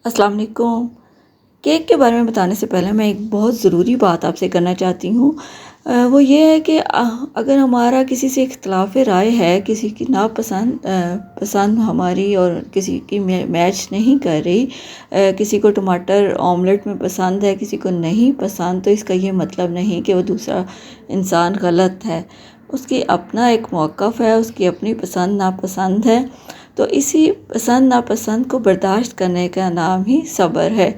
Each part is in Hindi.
अस्सलाम वालेकुम। केक के बारे में बताने से पहले मैं एक बहुत ज़रूरी बात आपसे करना चाहती हूँ। वो ये है कि अगर हमारा किसी से इख्तिलाफ़ राय है, किसी की नापसंद पसंद हमारी और किसी की मैच नहीं कर रही, किसी को टमाटर ऑमलेट में पसंद है, किसी को नहीं पसंद, तो इसका ये मतलब नहीं कि वो दूसरा इंसान गलत है। उसकी अपना एक मौक़िफ़ है, उसकी अपनी पसंद नापसंद है। तो इसी पसंद नापसंद को बर्दाश्त करने का नाम ही सब्र है,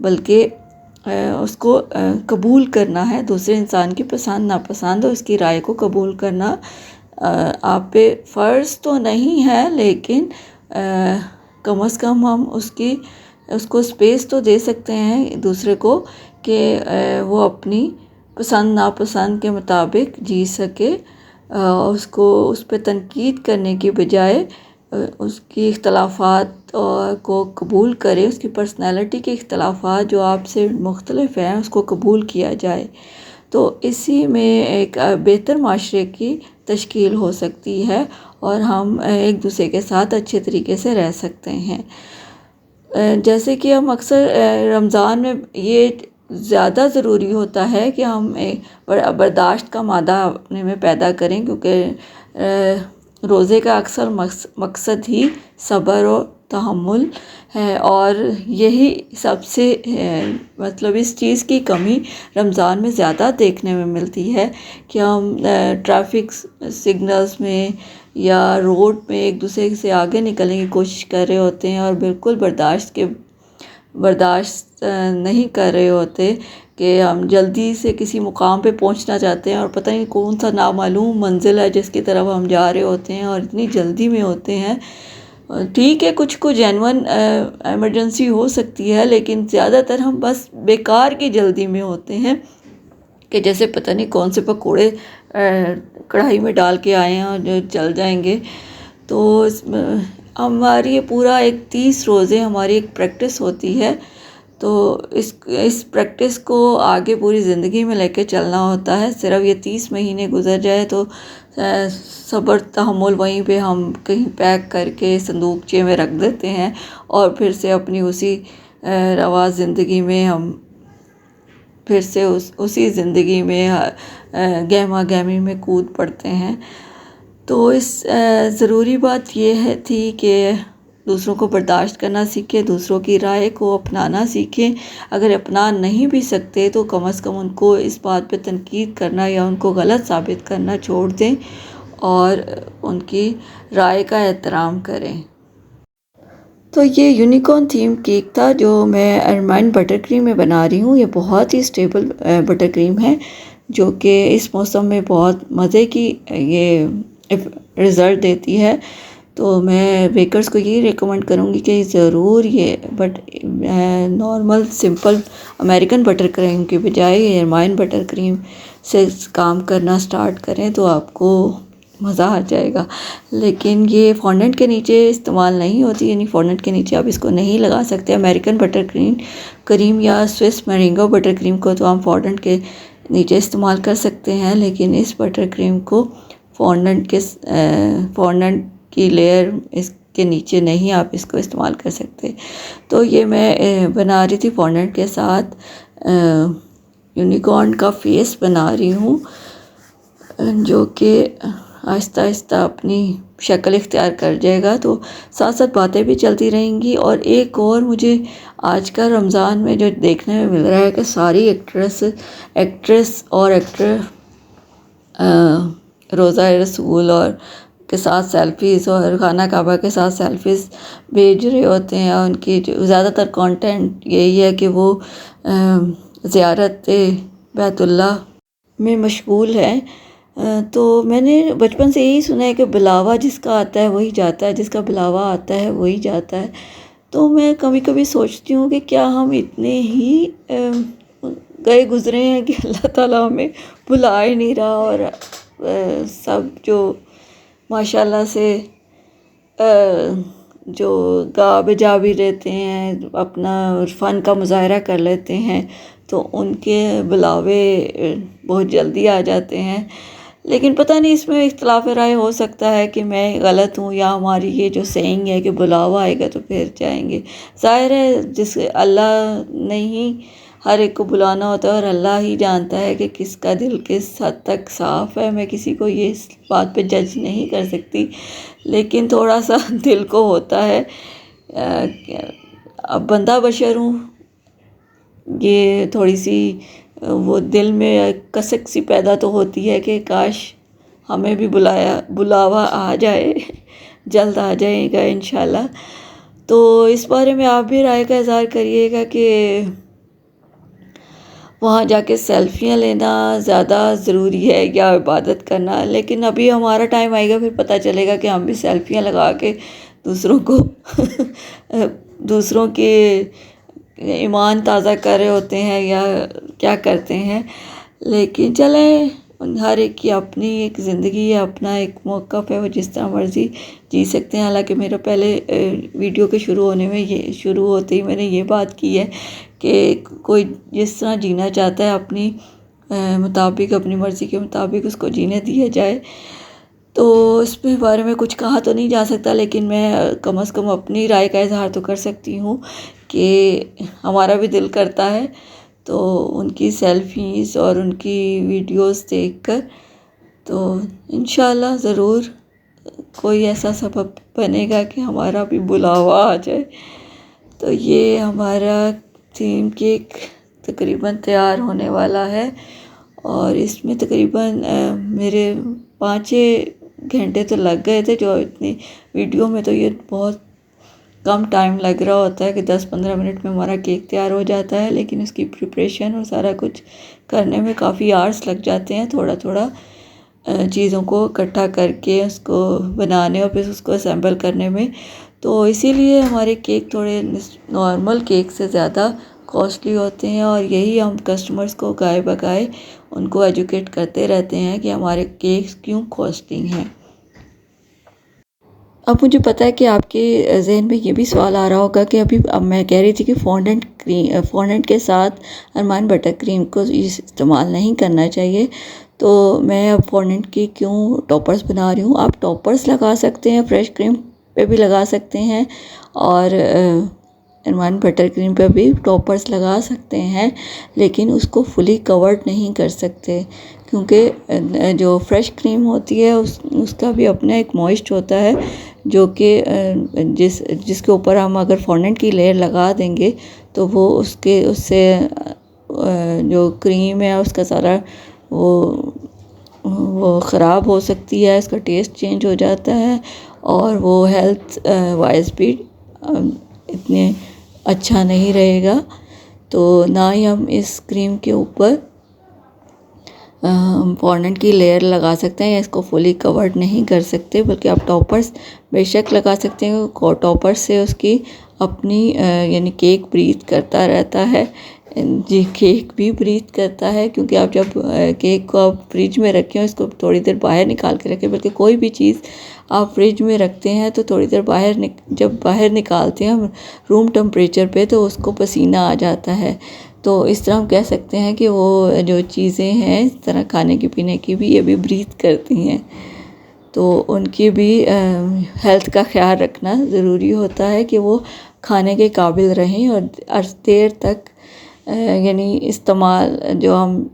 बल्कि उसको कबूल करना है। दूसरे इंसान की पसंद नापसंद और उसकी राय को कबूल करना आप पे फ़र्ज़ तो नहीं है, लेकिन कम से कम हम उसको स्पेस तो दे सकते हैं दूसरे को कि वो अपनी पसंद नापसंद के मुताबिक जी सके। उसको उस पे तनकीद करने की बजाय उसकी इख्तलाफ़ात को कबूल करें, उसकी पर्सनैलिटी के इख्तलाफ़ात जो आपसे मुख्तलिफ़ हैं उसको कबूल किया जाए। तो इसी में एक बेहतर माशरे की तश्कील हो सकती है और हम एक दूसरे के साथ अच्छे तरीके से रह सकते हैं। जैसे कि हम अक्सर रमज़ान में ये ज़्यादा ज़रूरी होता है कि हम बर्दाश्त का मादा अपने में पैदा करें, क्योंकि रोज़े का अक्सर मकसद ही सब्र और तहम्मुल है। और यही सबसे मतलब इस चीज़ की कमी रमज़ान में ज़्यादा देखने में मिलती है कि हम ट्रैफिक सिग्नल्स में या रोड में एक दूसरे से आगे निकलने की कोशिश कर रहे होते हैं और बिल्कुल बर्दाश्त नहीं कर रहे होते कि हम जल्दी से किसी मुकाम पे पहुंचना चाहते हैं और पता नहीं कौन सा नामालूम मंजिल है जिसकी तरफ हम जा रहे होते हैं और इतनी जल्दी में होते हैं। ठीक है, कुछ को जेन्युइन इमरजेंसी हो सकती है, लेकिन ज़्यादातर हम बस बेकार की जल्दी में होते हैं कि जैसे पता नहीं कौन से पकोड़े कढ़ाई में डाल के आए हैं और जो जल जाएंगे। तो हमारी ये पूरा एक 30 रोज़े हमारी एक प्रैक्टिस होती है। तो इस प्रैक्टिस को आगे पूरी ज़िंदगी में लेके चलना होता है। सिर्फ ये 30 महीने गुजर जाए तो सब्र तहम्मुल वहीं पे हम कहीं पैक करके संदूकचे में रख देते हैं और फिर से अपनी उसी रवा ज़िंदगी में हम फिर से उसी ज़िंदगी में गहमा गहमी में कूद पड़ते हैं। तो इस ज़रूरी बात ये है थी कि दूसरों को बर्दाश्त करना सीखें, दूसरों की राय को अपनाना सीखें। अगर अपना नहीं भी सकते तो कम से कम उनको इस बात पे तनकीद करना या उनको गलत साबित करना छोड़ दें और उनकी राय का एहतराम करें। तो ये यूनिकॉर्न थीम केक था जो मैं अरमाइन बटर क्रीम में बना रही हूँ। ये बहुत ही स्टेबल बटर क्रीम है जो कि इस मौसम में बहुत मज़े की ये रिज़ल्ट देती है। तो मैं बेकर्स को यही रिकमेंड करूँगी कि ज़रूर ये normal simple American butter cream के बजाय अरमाइन बटर क्रीम से काम करना स्टार्ट करें तो आपको मज़ा आ जाएगा। लेकिन ये फॉन्डेंट के नीचे इस्तेमाल नहीं होती, यानी फॉन्डेंट के नीचे आप इसको नहीं लगा सकते। अमेरिकन बटर क्रीम या स्विस मैरिंगो बटर क्रीम को तो हम फॉन्डेंट के नीचे इस्तेमाल कर सकते हैं, लेकिन इस बटर क्रीम को फॉन्डेंट की लेयर इसके नीचे नहीं आप इसको इस्तेमाल कर सकते। तो ये मैं बना रही थी फॉन्डेंट के साथ यूनिकॉर्न का फेस बना रही हूँ जो कि आहिस्ता आहिस्ता अपनी शक्ल इख्तियार कर जाएगा। तो साथ साथ बातें भी चलती रहेंगी। और एक और मुझे आजकल रमज़ान में जो देखने में मिल रहा है कि सारी एक्ट्रेस और एक्टर रोज़ा रसूल और के साथ सेल्फ़ीज़ और खाना काबा के साथ सेल्फ़ीज़ भेज रहे होते हैं। उनकी जो ज़्यादातर कंटेंट यही है कि वो ज़ियारत बैतुल्लाह में मशगूल है। तो मैंने बचपन से यही सुना है कि बुलावा जिसका आता है वही जाता है, जिसका बुलावा आता है वही जाता है। तो मैं कभी कभी सोचती हूँ कि क्या हम इतने ही गए गुज़रे हैं कि अल्लाह ताला हमें बुला ही नहीं रहा। और सब जो माशाल्लाह से जो गा बजा भी रहते हैं, अपना फ़न का मुज़ाहरा कर लेते हैं, तो उनके बुलावे बहुत जल्दी आ जाते हैं। लेकिन पता नहीं इसमें इख्तिलाफ़ राय हो सकता है कि मैं गलत हूँ या हमारी ये जो सेइंग है कि बुलावा आएगा तो फिर जाएंगे। ज़ाहिर है जिस अल्लाह ने ही हर एक को बुलाना होता है और अल्लाह ही जानता है कि किसका दिल किस हद तक साफ़ है। मैं किसी को ये इस बात पे जज नहीं कर सकती, लेकिन थोड़ा सा दिल को होता है। अब बंदा बशर हूँ, ये थोड़ी सी वो दिल में कसक सी पैदा तो होती है कि काश हमें भी बुलावा आ जाए, जल्द आ जाएगा इंशाल्लाह। तो इस बारे में आप भी राय का इज़हार करिएगा कि वहाँ जाके सेल्फियाँ लेना ज़्यादा ज़रूरी है या इबादत करना। लेकिन अभी हमारा टाइम आएगा, फिर पता चलेगा कि हम भी सेल्फियाँ लगा के दूसरों को दूसरों के ईमान ताज़ा कर रहे होते हैं या क्या करते हैं। लेकिन चलें, हर एक की अपनी एक ज़िंदगी है, अपना एक मौक़िफ़ है, वो जिस तरह मर्ज़ी जी सकते हैं। हालांकि मेरा पहले वीडियो के शुरू होते ही मैंने ये बात की है कि कोई जिस तरह जीना चाहता है अपनी मुताबिक, अपनी मर्ज़ी के मुताबिक उसको जीने दिया जाए। तो इसके बारे में कुछ कहा तो नहीं जा सकता, लेकिन मैं कम से कम अपनी राय का इज़हार तो कर सकती हूँ कि हमारा भी दिल करता है तो उनकी सेल्फ़ीज़ और उनकी वीडियोस देखकर तो इंशाल्लाह ज़रूर कोई ऐसा सबब बनेगा कि हमारा भी बुलावा आ जाए। तो ये हमारा थीम केक तकरीबन तैयार होने वाला है और इसमें तकरीबन मेरे 5-6 घंटे तो लग गए थे। जो इतनी वीडियो में तो ये बहुत कम टाइम लग रहा होता है कि 10-15 मिनट में हमारा केक तैयार हो जाता है, लेकिन उसकी प्रिपरेशन और सारा कुछ करने में काफ़ी आवर्स लग जाते हैं। थोड़ा थोड़ा चीज़ों को इकट्ठा करके उसको बनाने और फिर उसको असेंबल करने में, तो इसीलिए हमारे केक थोड़े नॉर्मल केक से ज़्यादा कॉस्टली होते हैं। और यही हम कस्टमर्स को गाए बगाए उनको एजुकेट करते रहते हैं कि हमारे केक्स क्यों कॉस्टली हैं। अब मुझे पता है कि आपके ज़हन में ये भी सवाल आ रहा होगा कि अब मैं कह रही थी कि फॉन्डेंट के साथ अरमान बटर क्रीम को इस्तेमाल नहीं करना चाहिए, तो मैं अब फॉन्डेंट की क्यों टॉपर्स बना रही हूँ। आप टॉपर्स लगा सकते हैं, फ्रेश क्रीम पे भी लगा सकते हैं और अरमान बटर क्रीम पे भी टॉपर्स लगा सकते हैं, लेकिन उसको फुली कवर्ड नहीं कर सकते क्योंकि जो फ्रेश क्रीम होती है उसका भी अपना एक मॉइस्ट होता है जो कि जिसके ऊपर हम अगर फॉन्डेंट की लेयर लगा देंगे तो वो उससे जो क्रीम है उसका सारा वो ख़राब हो सकती है, इसका टेस्ट चेंज हो जाता है और वो हेल्थ वाइज भी इतने अच्छा नहीं रहेगा। तो ना ही हम इस क्रीम के ऊपर फॉन्डेंट की लेयर लगा सकते हैं या इसको फुली कवर्ड नहीं कर सकते, बल्कि आप टॉपर्स बेशक लगा सकते हैं। टॉपर्स से उसकी अपनी यानी केक ब्रीथ करता रहता है जी, केक भी ब्रीथ करता है क्योंकि आप जब केक को आप फ्रिज में रखें, इसको थोड़ी देर बाहर निकाल के रखें, बल्कि कोई भी चीज़ आप फ्रिज में रखते हैं तो थोड़ी देर जब बाहर निकालते हैं हम रूम टेम्परेचर पे तो उसको पसीना आ जाता है। तो इस तरह हम कह सकते हैं कि वो जो चीज़ें हैं इस तरह खाने की पीने की भी ये भी ब्रीथ करती हैं, तो उनकी भी हेल्थ का ख्याल रखना ज़रूरी होता है कि वो खाने के काबिल रहें और देर तक यानी इस्तेमाल जो हम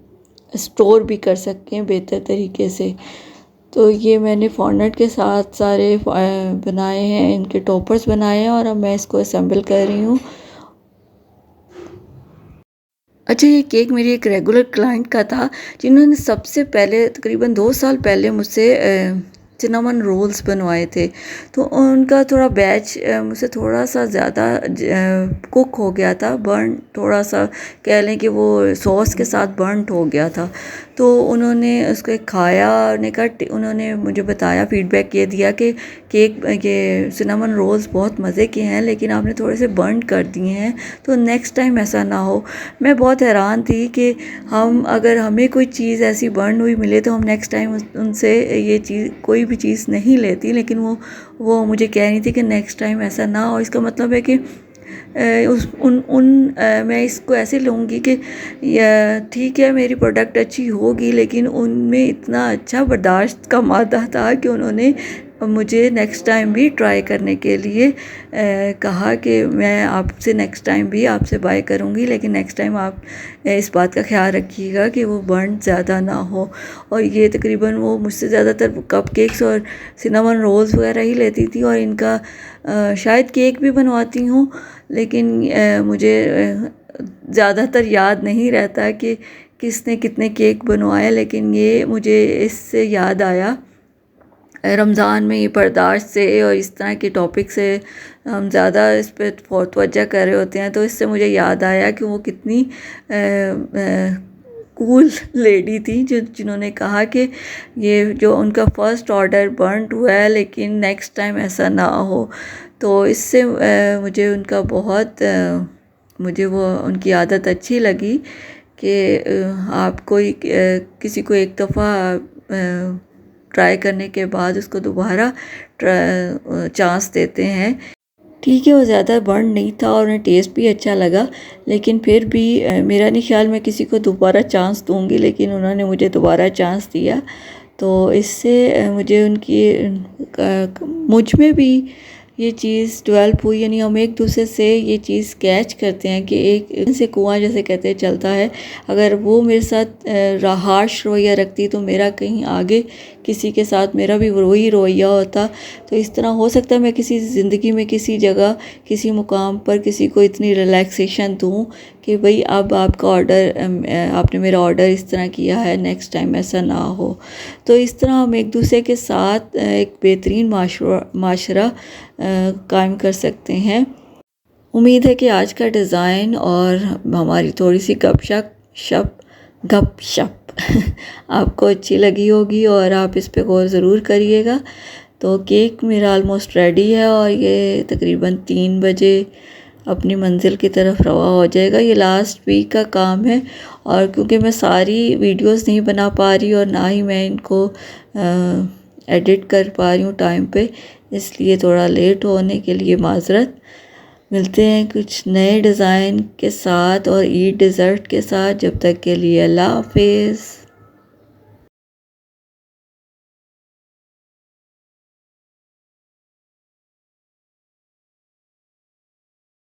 स्टोर भी कर सकें बेहतर तरीके से। तो ये मैंने फॉन्डेंट के साथ सारे बनाए हैं, इनके टॉपर्स बनाए हैं और अब मैं इसको असेंबल कर रही हूँ। अच्छा, ये केक मेरी एक रेगुलर क्लाइंट का था जिन्होंने सबसे पहले तकरीबन 2 साल पहले मुझसे सिनेमन रोल्स बनवाए थे। तो उनका थोड़ा बैच मुझसे थोड़ा सा ज़्यादा कुक हो गया था, बर्न थोड़ा सा कह लें कि वो सॉस के साथ बर्नट हो गया था। तो उन्होंने उसको खाया और उन्होंने मुझे बताया, फीडबैक ये दिया कि केक ये सिनेमन रोल्स बहुत मज़े के हैं लेकिन आपने थोड़े से बर्न कर दिए हैं, तो नेक्स्ट टाइम ऐसा ना हो। मैं बहुत हैरान थी कि अगर हमें कोई चीज़ ऐसी बर्न हुई मिले तो हम नेक्स्ट टाइम उनसे ये चीज़ कोई भी चीज़ नहीं लेती, लेकिन वो मुझे कह रही थी कि नेक्स्ट टाइम ऐसा ना हो। इसका मतलब है कि मैं इसको ऐसे लूँगी कि ठीक है मेरी प्रोडक्ट अच्छी होगी, लेकिन उनमें इतना अच्छा बर्दाश्त का मादा था कि उन्होंने मुझे नेक्स्ट टाइम भी ट्राई करने के लिए कहा कि मैं आपसे नेक्स्ट टाइम भी आपसे बाय करूँगी, लेकिन नेक्स्ट टाइम आप इस बात का ख्याल रखिएगा कि वो बर्न ज़्यादा ना हो। और ये तकरीबन वो मुझसे ज़्यादातर कपकेक्स और सिनेमन रोल्स वगैरह ही लेती थी, और इनका शायद केक भी बनवाती हूँ, लेकिन मुझे ज़्यादातर याद नहीं रहता कि किसने कितने केक बनवाए। लेकिन ये मुझे इससे याद आया, रमज़ान में ये बर्दाश्त से और इस तरह के टॉपिक से हम ज़्यादा इस पर तवज्जो कर रहे होते हैं, तो इससे मुझे याद आया कि वो कितनी कूल लेडी थी जिन्होंने कहा कि ये जो उनका फ़र्स्ट ऑर्डर बर्नड हुआ है, लेकिन नेक्स्ट टाइम ऐसा ना हो। तो इससे मुझे उनका बहुत मुझे वो उनकी आदत अच्छी लगी कि आप कोई किसी को एक दफ़ा ट्राई करने के बाद उसको दोबारा चांस देते हैं। ठीक है, वो ज़्यादा बर्न नहीं था और उन्हें टेस्ट भी अच्छा लगा, लेकिन फिर भी मेरा नहीं ख्याल मैं किसी को दोबारा चांस दूंगी, लेकिन उन्होंने मुझे दोबारा चांस दिया। तो इससे मुझे मुझ में भी ये चीज़ डेवलप हुई, यानी हम एक दूसरे से ये चीज़ कैच करते हैं कि एक से कुआं जैसे कहते हैं चलता है। अगर वो मेरे साथ हार्श रवैया रखती तो मेरा कहीं आगे किसी के साथ मेरा भी वही रवैया होता। तो इस तरह हो सकता है मैं किसी ज़िंदगी में किसी जगह किसी मुकाम पर किसी को इतनी रिलैक्सेशन दूँ कि भाई अब आपका ऑर्डर आपने मेरा ऑर्डर इस तरह किया है, नेक्स्ट टाइम ऐसा ना हो। तो इस तरह हम एक दूसरे के साथ एक बेहतरीन माशरा कायम कर सकते हैं। उम्मीद है कि आज का डिज़ाइन और हमारी थोड़ी सी गपशप आपको अच्छी लगी होगी और आप इस पे गौर ज़रूर करिएगा। तो केक मेरा ऑलमोस्ट रेडी है और ये तकरीबन 3 बजे अपनी मंजिल की तरफ रवा हो जाएगा। ये लास्ट वीक का काम है, और क्योंकि मैं सारी वीडियोस नहीं बना पा रही और ना ही मैं इनको एडिट कर पा रही हूँ टाइम पे, इसलिए थोड़ा लेट होने के लिए माज़रत। मिलते हैं कुछ नए डिज़ाइन के साथ और ईद डिज़र्ट के साथ। जब तक के लिए अल्लाह हाफ़िज़।